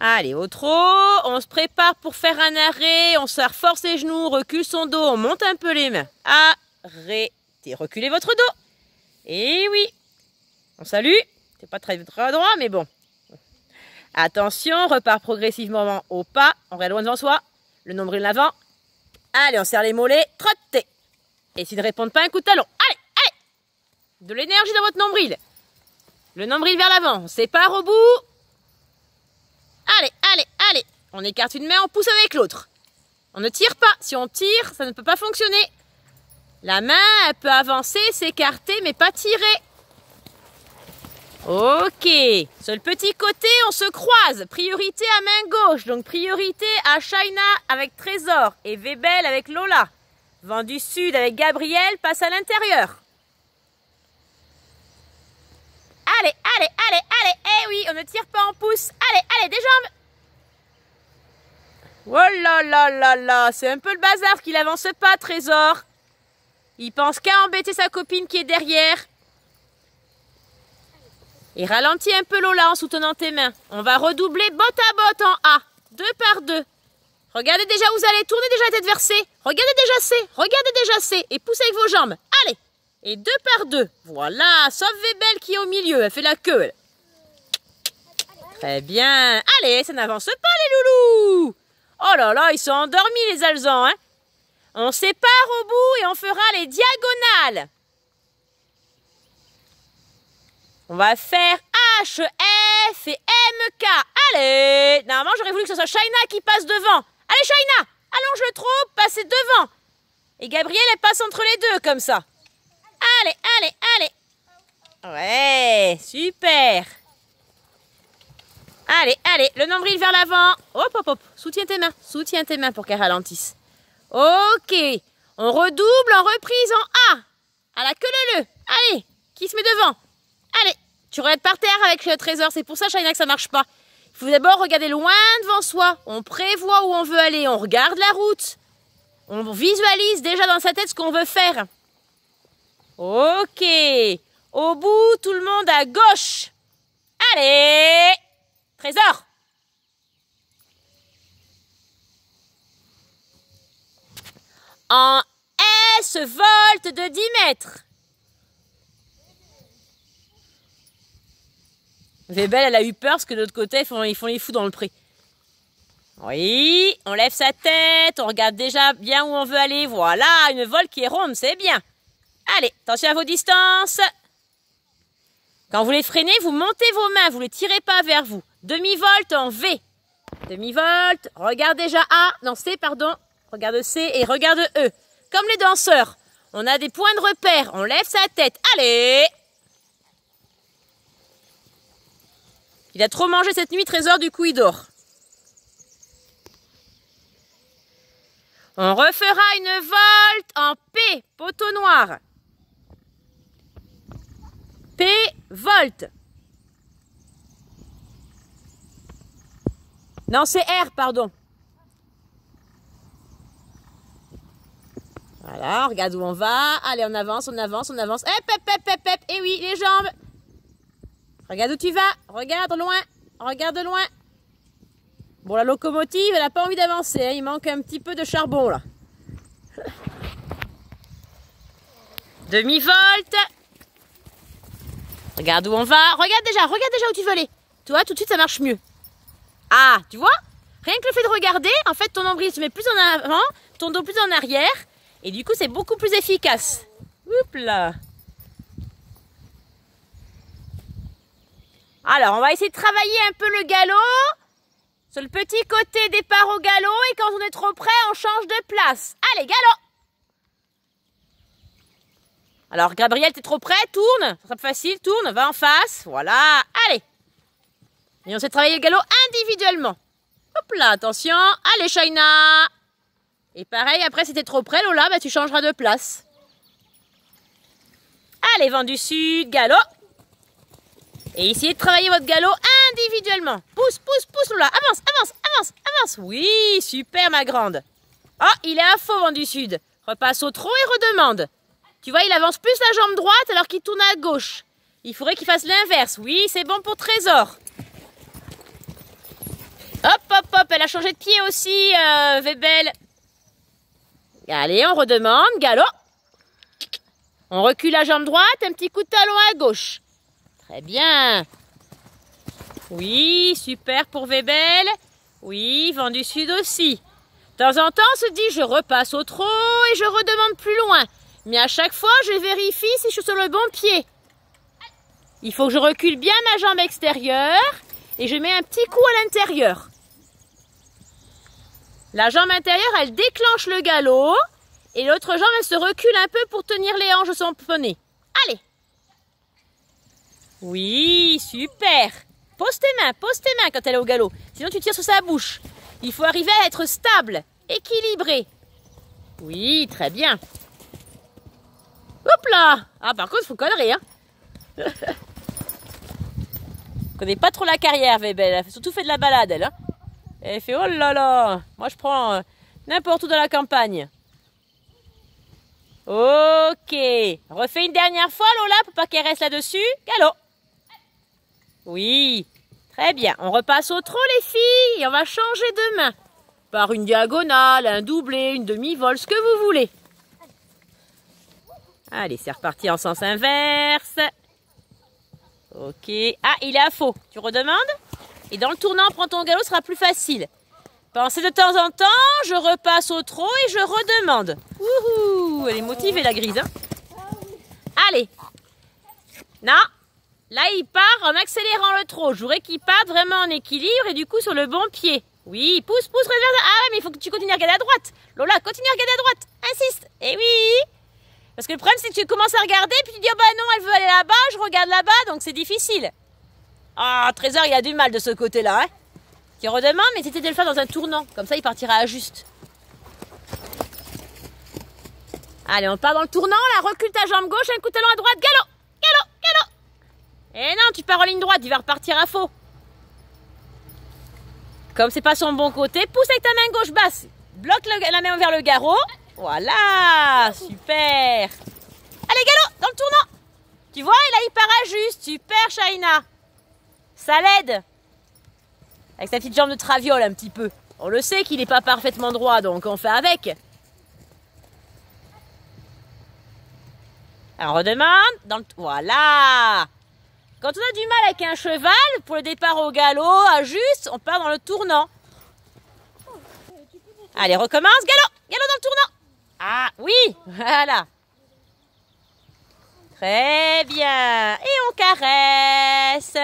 Allez, au trot, on se prépare pour faire un arrêt, on se force les genoux, on recule son dos, on monte un peu les mains. Arrêtez, reculez votre dos. Et oui, on salue, c'est pas très droit, mais bon. Attention, on repart progressivement au pas, on regarde loin devant soi, le nombril l'avant. Allez, on serre les mollets, trottez. Essayez de répondre pas un coup de talon. Allez, allez. De l'énergie dans votre nombril. Le nombril vers l'avant, on sépare au bout. Allez, allez, allez. On écarte une main, on pousse avec l'autre. On ne tire pas. Si on tire, ça ne peut pas fonctionner. La main, elle peut avancer, s'écarter, mais pas tirer. Ok. Sur le petit côté, on se croise. Priorité à main gauche. Donc priorité à Shaina avec Trésor et Webel avec Lola. Vent du Sud avec Gabriel passe à l'intérieur. Allez, allez, allez, allez. Eh oui, on ne tire pas, on pousse. Allez, allez, des jambes. Oh là là là là. C'est un peu le bazar qu'il avance pas, Trésor. Il pense qu'à embêter sa copine qui est derrière. Et ralentis un peu Lola en soutenant tes mains. On va redoubler botte à botte en A. 2 par 2. Regardez déjà où vous allez. Tournez déjà la tête vers C. Regardez déjà C. Regardez déjà C. Et poussez avec vos jambes. Allez. Et 2 par 2. Voilà. Sauf Webel qui est au milieu. Elle fait la queue. Elle. Très bien. Allez, ça n'avance pas les loulous. Oh là là, ils sont endormis les alezans. Hein. On sépare au bout et on fera les diagonales. On va faire H, F et MK. Allez. Normalement, j'aurais voulu que ce soit Shaina qui passe devant. Allez, Shaina. Allonge le trot, passez devant. Et Gabriel, elle passe entre les deux, comme ça. Allez, allez, allez. Ouais, super. Allez, allez, le nombril vers l'avant. Hop, hop, hop. Soutiens tes mains pour qu'elles ralentissent. Ok. On redouble en reprise en A. À la queue leu. Allez, qui se met devant? Allez, tu regardes par terre avec le Trésor. C'est pour ça, Shaina, que ça marche pas. Il faut d'abord regarder loin devant soi. On prévoit où on veut aller. On regarde la route. On visualise déjà dans sa tête ce qu'on veut faire. Ok. Au bout, tout le monde à gauche. Allez. Trésor. En S, volte de 10 mètres. Webel, elle a eu peur parce que de l'autre côté, ils font les fous dans le pré. Oui, on lève sa tête, on regarde déjà bien où on veut aller. Voilà, une volte qui est ronde, c'est bien. Allez, attention à vos distances. Quand vous les freinez, vous montez vos mains, vous ne les tirez pas vers vous. Demi-volte en V. Demi-volte, regarde déjà A, non C, pardon. Regarde C et regarde E. Comme les danseurs, on a des points de repère, on lève sa tête. Allez! Il a trop mangé cette nuit, Trésor, du coup il dort. On refera une volte en P, poteau noir. P, volte. Non, c'est R, pardon. Voilà, on regarde où on va. Allez, on avance, on avance, on avance. Hep, hep, hep, hep, hep. Et oui, les jambes. Regarde où tu vas. Regarde loin. Regarde loin. Bon, la locomotive, elle n'a pas envie d'avancer. Hein. Il manque un petit peu de charbon, là. Demi-volte. Regarde où on va. Regarde déjà où tu veux aller. Tu vois, tout de suite, ça marche mieux. Ah, tu vois? Rien que le fait de regarder, en fait, ton nombril se met plus en avant, ton dos plus en arrière. Et du coup, c'est beaucoup plus efficace. Oups là. Alors, on va essayer de travailler un peu le galop. Sur le petit côté, départ au galop. Et quand on est trop près, on change de place. Allez, galop. Alors, Gabriel, t'es trop près? Tourne. Ça sera plus facile. Tourne, va en face. Voilà. Allez. Et on sait travailler le galop individuellement. Hop là, attention. Allez, Shaina. Et pareil, après, si t'es trop près, Lola, bah, tu changeras de place. Allez, vent du Sud, galop. Et essayez de travailler votre galop individuellement. Pousse, pousse, pousse, Lola. Avance, avance, avance, avance. Oui, super, ma grande. Oh, il est à faux, vent du Sud. Repasse au trot et redemande. Tu vois, il avance plus la jambe droite alors qu'il tourne à gauche. Il faudrait qu'il fasse l'inverse. Oui, c'est bon pour Trésor. elle a changé de pied aussi, Webel. Allez, on redemande, galop. On recule la jambe droite, un petit coup de talon à gauche. Très bien. Oui, super pour Webel. Oui, vent du sud aussi. De temps en temps, on se dit, je repasse au trot et je redemande plus loin. Mais à chaque fois, je vérifie si je suis sur le bon pied. Il faut que je recule bien ma jambe extérieure et je mets un petit coup à l'intérieur. La jambe intérieure, elle déclenche le galop et l'autre jambe, elle se recule un peu pour tenir les hanches de son poney. Allez. Oui, super. Pose tes mains quand elle est au galop. Sinon, tu tires sur sa bouche. Il faut arriver à être stable, équilibré. Oui, très bien. Hop là. Ah, par contre, il faut connerie, hein. Je connais pas trop la carrière, Webel. Elle a surtout fait de la balade, elle. Hein. Elle fait, oh là là. Moi, je prends n'importe où dans la campagne. Ok. Refais une dernière fois, Lola, pour pas qu'elle reste là-dessus. Galop. Oui. Très bien. On repasse au trot, les filles. Et on va changer de main. Par une diagonale, un doublé, une demi-vol, ce que vous voulez. Allez, c'est reparti en sens inverse. Ok. Ah, il est à faux. Tu redemandes. Et dans le tournant, prends ton galop, ce sera plus facile. Pensez de temps en temps, je repasse au trot et je redemande. Wouhou, elle est motivée, la grise. Hein. Allez. Non. Là, il part en accélérant le trot. Je voudrais qu'il parte vraiment en équilibre et du coup sur le bon pied. Oui, pousse, regarde. Ah, mais il faut que tu continues à regarder à droite. Lola, continue à regarder à droite. Insiste. Et oui. Parce que le problème, c'est que tu commences à regarder, puis tu dis, oh bah non, elle veut aller là-bas, je regarde là-bas, donc c'est difficile. Ah, Trésor, il a du mal de ce côté-là. Hein. Tu redemandes, mais c'était de le faire dans un tournant. Comme ça, il partira à juste. Allez, on part dans le tournant, là, recule ta jambe gauche, un coup de talon à droite, galop, galop, galop. Et non, tu pars en ligne droite, il va repartir à faux. Comme c'est pas son bon côté, pousse avec ta main gauche basse. Bloque la main vers le garrot. Voilà, super. Allez, galop, dans le tournant. Tu vois, et là, il part à juste. Super, Shaina. Ça l'aide. Avec sa petite jambe de traviole un petit peu. On le sait qu'il n'est pas parfaitement droit, donc on fait avec. Alors, on redemande. Voilà. Quand on a du mal avec un cheval, pour le départ au galop, à juste, on part dans le tournant. Allez, recommence. Galop, galop dans le tournant. Ah, oui, voilà. Très bien. Et on caresse.